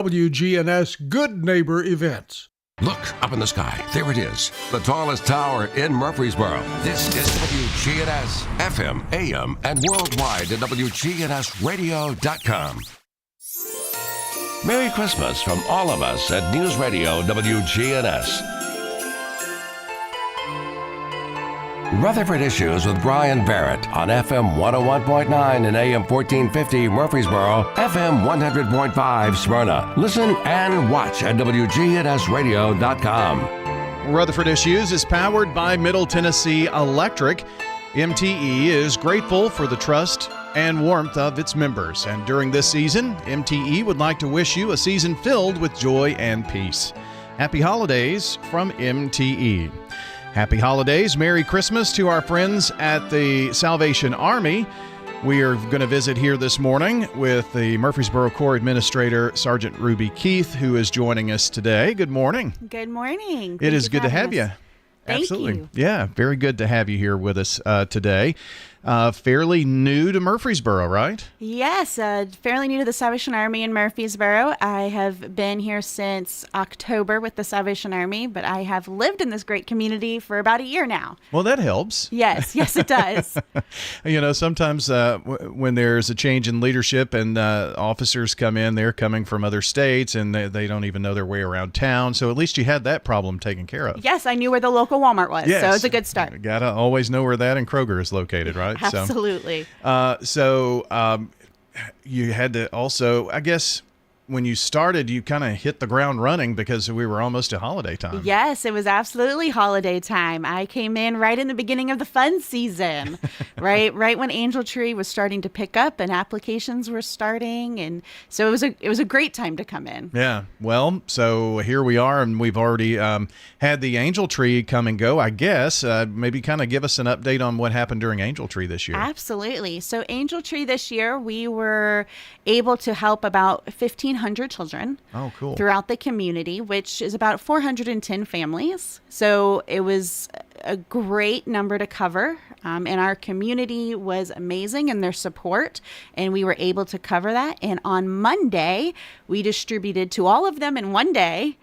WGNS Good Neighbor Events. Look up in the sky. There it is. The tallest tower in Murfreesboro. This is WGNS, FM, AM, and worldwide at wgnsradio.com. Merry Christmas from all of us at News Radio WGNS. Rutherford Issues with Brian Barrett on FM 101.9 and AM 1450 Murfreesboro, FM 100.5 Smyrna. Listen and watch at wgnsradio.com. Rutherford Issues is powered by Middle Tennessee Electric. MTE is grateful for the trust and warmth of its members. And during this season, MTE would like to wish you a season filled with joy and peace. Happy holidays from MTE. Happy holidays. Merry Christmas to our friends at the Salvation Army. We are going to visit here this morning with the Murfreesboro Corps Administrator, Sergeant Ruby Keith, who is joining us today. Good morning. Good morning. It is good to have you. Thank Absolutely. you. Yeah, very good to have you here with us today. Fairly new to Murfreesboro, right? Yes, fairly new to the Salvation Army in Murfreesboro. I have been here since October with the Salvation Army, but I have lived in this great community for about a year now. Well, that helps. Yes, it does. Sometimes when there's a change in leadership and officers come in, they're coming from other states and they don't even know their way around town. So at least you had that problem taken care of. Yes, I knew where the local Walmart was, yes. So it's a good start. Got to always know where that and Kroger is located, right? Absolutely. So you had to also, I guess, when you started, you kind of hit the ground running because we were almost at holiday time. Yes, it was absolutely holiday time. I came in right in the beginning of the fun season, right when Angel Tree was starting to pick up and applications were starting, and so it was a great time to come in. Yeah, well, so here we are, and we've already had the Angel Tree come and go. I guess maybe kind of give us an update on what happened during Angel Tree this year. Absolutely. So Angel Tree this year, we were able to help about 1,500 children throughout the community, which is about 410 families. So it was a great number to cover, and our community was amazing in their support, and we were able to cover that. And on Monday, we distributed to all of them in one day.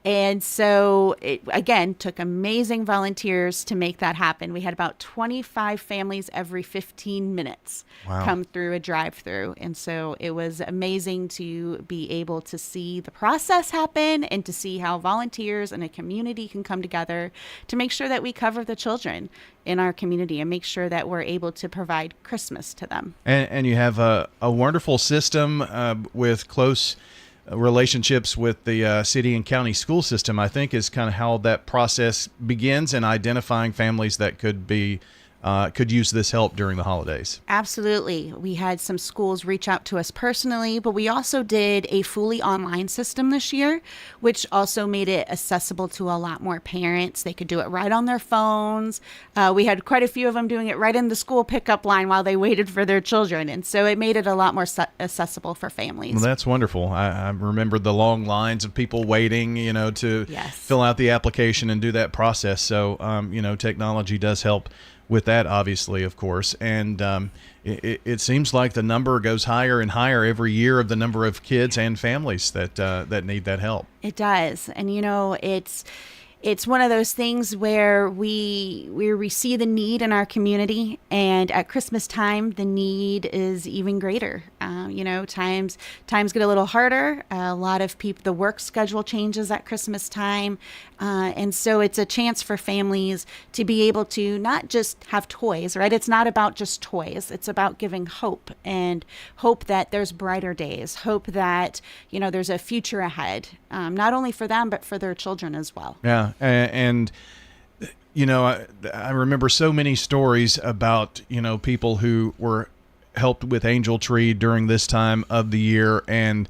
And so it, again, took amazing volunteers to make that happen. We had about 25 families every 15 minutes come through a drive-through. And so it was amazing to be able to see the process happen and to see how volunteers and a community can come together to make sure that we cover the children in our community and make sure that we're able to provide Christmas to them. And you have a wonderful system with close relationships with the city and county school system, I think, is kind of how that process begins in identifying families that could use this help during the holidays. Absolutely. We had some schools reach out to us personally, but we also did a fully online system this year, which also made it accessible to a lot more parents. They could do it right on their phones. We had quite a few of them doing it right in the school pickup line while they waited for their children. And so it made it a lot more accessible for families. Well, that's wonderful. I remember the long lines of people waiting, to fill out the application and do that process. So, technology does help with that, obviously, of course. And it seems like the number goes higher and higher every year of the number of kids and families that need that help. It does. And, it's one of those things where we see the need in our community, and at Christmas time, the need is even greater. Times get a little harder. A lot of people, the work schedule changes at Christmas time. And so it's a chance for families to be able to not just have toys, right? It's not about just toys. It's about giving hope, and hope that there's brighter days, hope that, there's a future ahead, not only for them, but for their children as well. Yeah. And I remember so many stories about, people who were helped with Angel Tree during this time of the year. And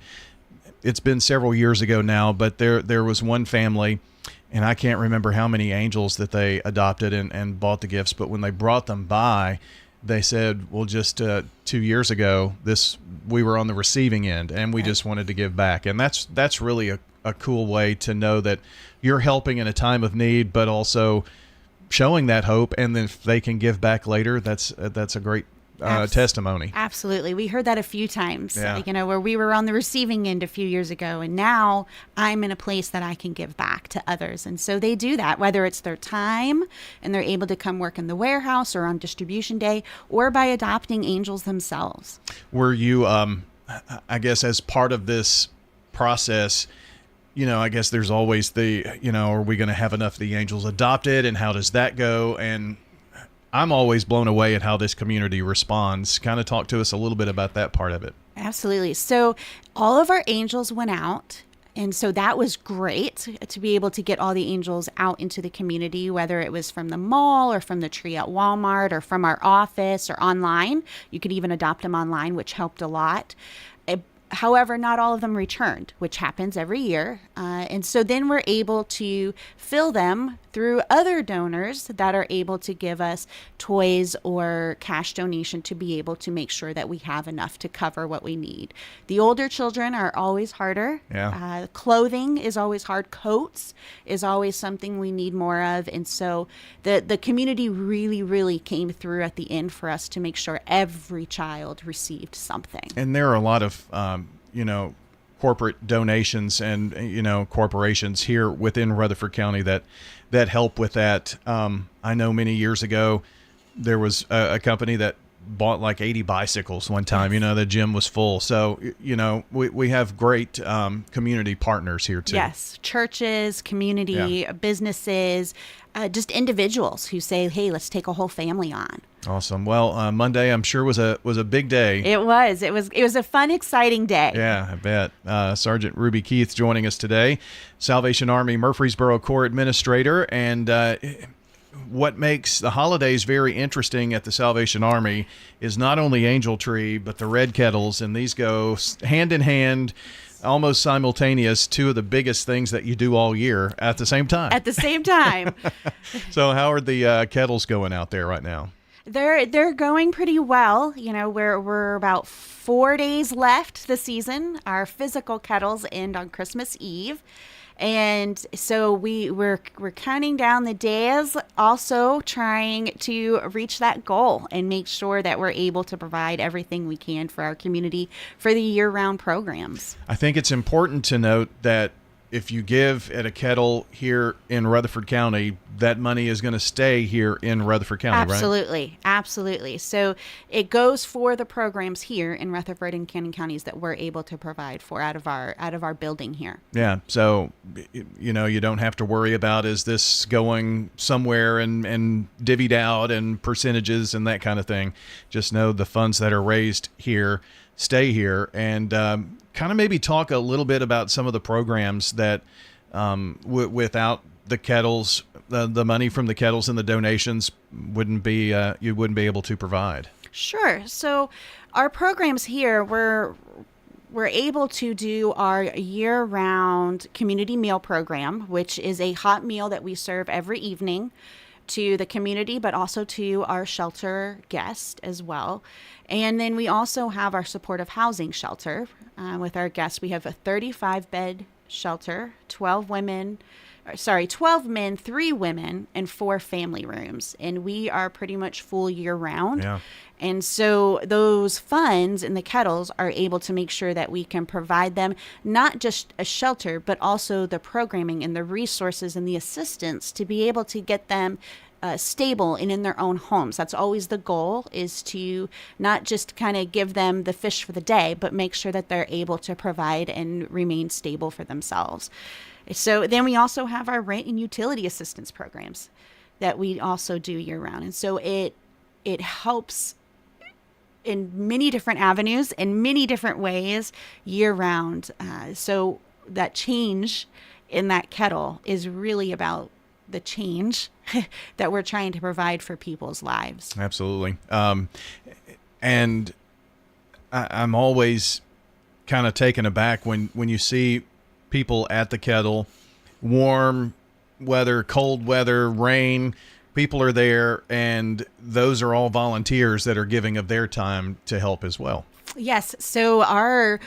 it's been several years ago now, but there was one family, and I can't remember how many angels that they adopted and bought the gifts. But when they brought them by, they said, well, just 2 years ago, we were on the receiving end, and we just wanted to give back. And that's really a cool way to know that you're helping in a time of need, but also showing that hope. And then if they can give back later, that's a great testimony. Absolutely. We heard that a few times, Yeah. Where we were on the receiving end a few years ago, and now I'm in a place that I can give back to others. And so they do that, whether it's their time and they're able to come work in the warehouse or on distribution day, or by adopting angels themselves. Were you, I guess, as part of this process, I guess there's always are we going to have enough of the angels adopted, and how does that go? And I'm always blown away at how this community responds. Kind of talk to us a little bit about that part of it. Absolutely. So all of our angels went out. And so that was great to be able to get all the angels out into the community, whether it was from the mall or from the tree at Walmart or from our office or online. You could even adopt them online, which helped a lot. However, not all of them returned, which happens every year. And so then we're able to fill them through other donors that are able to give us toys or cash donation to be able to make sure that we have enough to cover what we need. The older children are always harder. Yeah. Clothing is always hard. Coats is always something we need more of. And so the community really, really came through at the end for us to make sure every child received something. And there are a lot of, corporate donations and, corporations here within Rutherford County that help with that. I know many years ago, there was a company that bought like 80 bicycles one time. The gym was full. So, we have great community partners here too. Yes. Churches, community, businesses, just individuals who say, hey, let's take a whole family on. Awesome. Well, Monday, I'm sure was a big day. It was a fun, exciting day. Yeah, I bet. Sergeant Ruby Keith joining us today, Salvation Army Murfreesboro Corps Administrator. And what makes the holidays very interesting at the Salvation Army is not only Angel Tree, but the Red Kettles. And these go hand in hand, almost simultaneous, two of the biggest things that you do all year at the same time. At the same time. So how are the kettles going out there right now? They're going pretty well. We're about 4 days left the season. Our physical kettles end on Christmas Eve. And so we're counting down the days, also trying to reach that goal and make sure that we're able to provide everything we can for our community for the year-round programs. I think it's important to note that if you give at a kettle here in Rutherford County, that money is going to stay here in Rutherford County, Absolutely. right? Absolutely. So it goes for the programs here in Rutherford and Cannon counties that we're able to provide for out of our building here. Yeah. So, you don't have to worry about, is this going somewhere and divvied out and percentages and that kind of thing. Just know the funds that are raised here stay here. And kind of maybe talk a little bit about some of the programs that without the kettles, the money from the kettles and the donations you wouldn't be able to provide. Sure. So our programs here, we're able to do our year-round community meal program, which is a hot meal that we serve every evening to the community, but also to our shelter guests as well. And then we also have our supportive housing shelter with our guests. We have a 35-bed shelter, 12 men, 3 women, and 4 family rooms. And we are pretty much full year round. Yeah. And so those funds in the kettles are able to make sure that we can provide them not just a shelter, but also the programming and the resources and the assistance to be able to get them stable and in their own homes. That's always the goal, is to not just kind of give them the fish for the day, but make sure that they're able to provide and remain stable for themselves. So then we also have our rent and utility assistance programs that we also do year round. And so it helps in many different avenues, in many different ways, year round. So that change in that kettle is really about the change that we're trying to provide for people's lives. Absolutely. And I'm always kind of taken aback when you see people at the kettle, warm weather, cold weather, rain, people are there, and those are all volunteers that are giving of their time to help as well. Yes. So our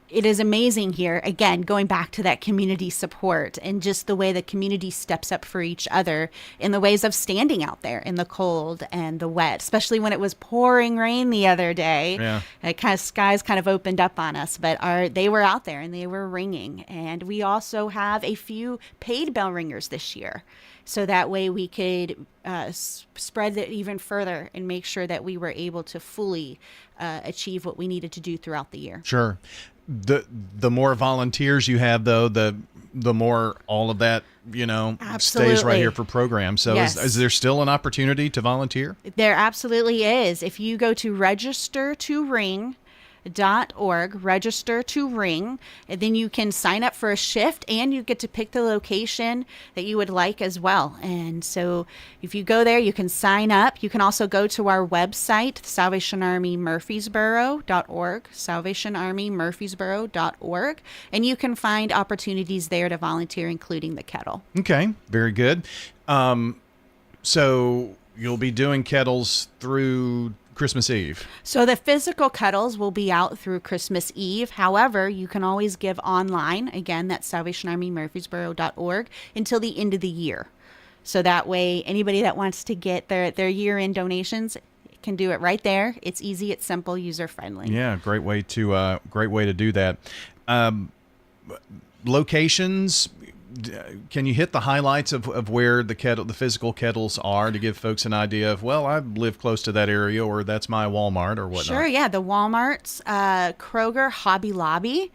it is amazing here, again, going back to that community support and just the way the community steps up for each other in the ways of standing out there in the cold and the wet, especially when it was pouring rain the other day. Yeah. Skies kind of opened up on us, but they were out there and they were ringing. And we also have a few paid bell ringers this year. So that way we could spread it even further and make sure that we were able to fully achieve what we needed to do throughout the year. Sure. The more volunteers you have, though, the more all of that, stays right here for programs. So yes. Is there still an opportunity to volunteer? There absolutely is. If you go to registertoring.org, register to ring, and then you can sign up for a shift and you get to pick the location that you would like as well. And so if you go there, you can sign up. You can also go to our website, salvationarmymurfreesboro.org, salvationarmymurfreesboro.org, and you can find opportunities there to volunteer, including the kettle. Okay, very good. So you'll be doing kettles through Christmas Eve. So the physical kettles will be out through Christmas Eve. However, you can always give online. Again, that's salvationarmymurfreesboro.org until the end of the year. So that way, anybody that wants to get their year-end donations can do it right there. It's easy, it's simple, user-friendly. Yeah, great way to do that. Locations. Can you hit the highlights of where the physical kettles are to give folks an idea of, well, I live close to that area, or that's my Walmart or whatnot? Sure, yeah. The Walmarts, Kroger, Hobby Lobby.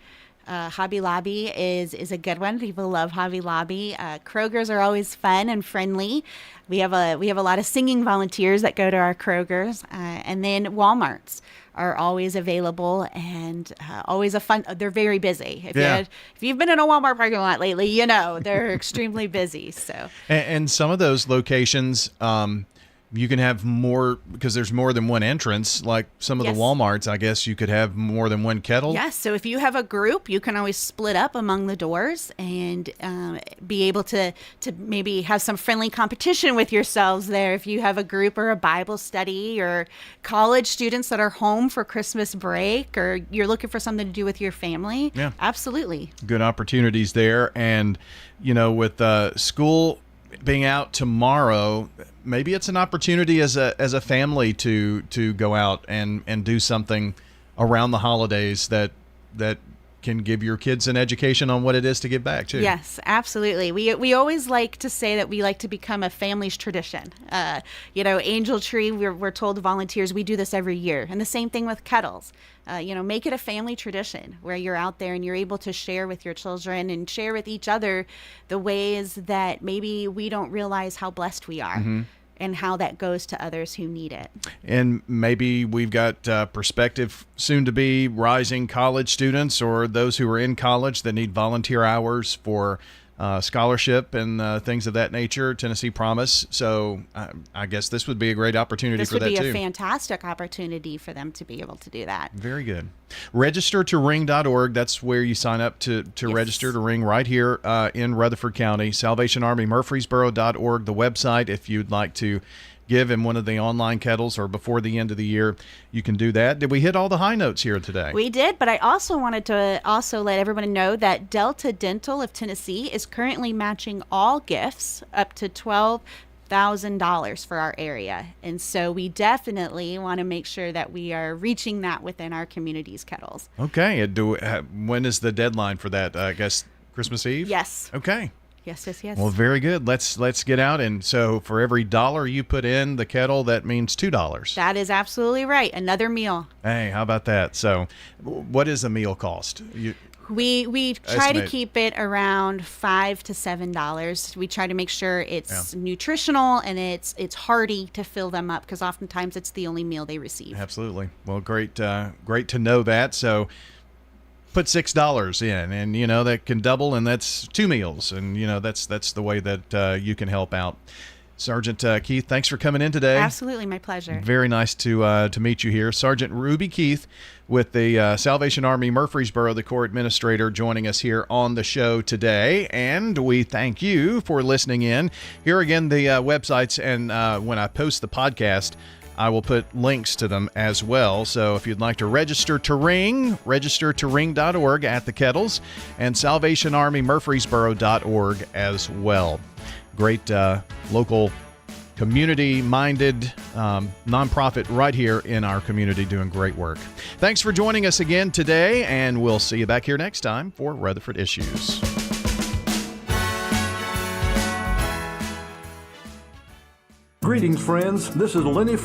Hobby Lobby is a good one. People love Hobby Lobby. Kroger's are always fun and friendly. We have a lot of singing volunteers that go to our Kroger's, and then Walmarts are always available and always a fun. They're very busy. If you've been in a Walmart parking lot lately, they're extremely busy. So and some of those locations, you can have more because there's more than one entrance. Like some of the Walmarts, I guess you could have more than one kettle. Yes. So if you have a group, you can always split up among the doors and be able to maybe have some friendly competition with yourselves there. If you have a group or a Bible study or college students that are home for Christmas break, or you're looking for something to do with your family. Yeah, absolutely. Good opportunities there. And, with school being out tomorrow, maybe it's an opportunity as a family to go out and do something around the holidays that can give your kids an education on what it is to give back too. Yes, absolutely. We always like to say that we like to become a family's tradition. Angel Tree, we're told volunteers, we do this every year. And the same thing with kettles. Make it a family tradition where you're out there and you're able to share with your children and share with each other the ways that maybe we don't realize how blessed we are. Mm-hmm. And how that goes to others who need it. And maybe we've got prospective soon-to-be rising college students or those who are in college that need volunteer hours for scholarship and things of that nature, Tennessee Promise. So I guess this would be a great opportunity for that too. This would be a fantastic opportunity for them to be able to do that. Very good. Registertoring.org. That's where you sign up to register to ring right here in Rutherford County. SalvationArmyMurfreesboro.org, the website, if you'd like to give in one of the online kettles or before the end of the year, you can do that. Did we hit all the high notes here today? We did, but I also wanted to let everybody know that Delta Dental of Tennessee is currently matching all gifts up to $12,000 for our area. And so we definitely want to make sure that we are reaching that within our community's kettles. Okay. When is the deadline for that? I guess Christmas Eve? Yes. Okay. Yes. Well, very good. Let's get out. And so for every $1 you put in the kettle, that means $2. That is absolutely right. Another meal. Hey, how about that? So what is a meal cost? We try to keep it around $5 to $7. We try to make sure it's nutritional and it's hearty to fill them up because oftentimes it's the only meal they receive. Absolutely. Well, great to know that. So put $6 in, and that can double, and that's 2 meals, and that's the way that you can help out. Sergeant Keith, thanks for coming in today. Absolutely, my pleasure. Very nice to meet you here. Sergeant Ruby Keith with the Salvation Army Murfreesboro, the Corps Administrator, joining us here on the show today. And we thank you for listening in. Here again, the websites, and when I post the podcast, I will put links to them as well. So if you'd like to register to ring, register to ring.org at the Kettles, and SalvationArmyMurfreesboro.org as well. Great local community-minded nonprofit right here in our community doing great work. Thanks for joining us again today, and we'll see you back here next time for Rutherford Issues. Greetings, friends. This is Lenny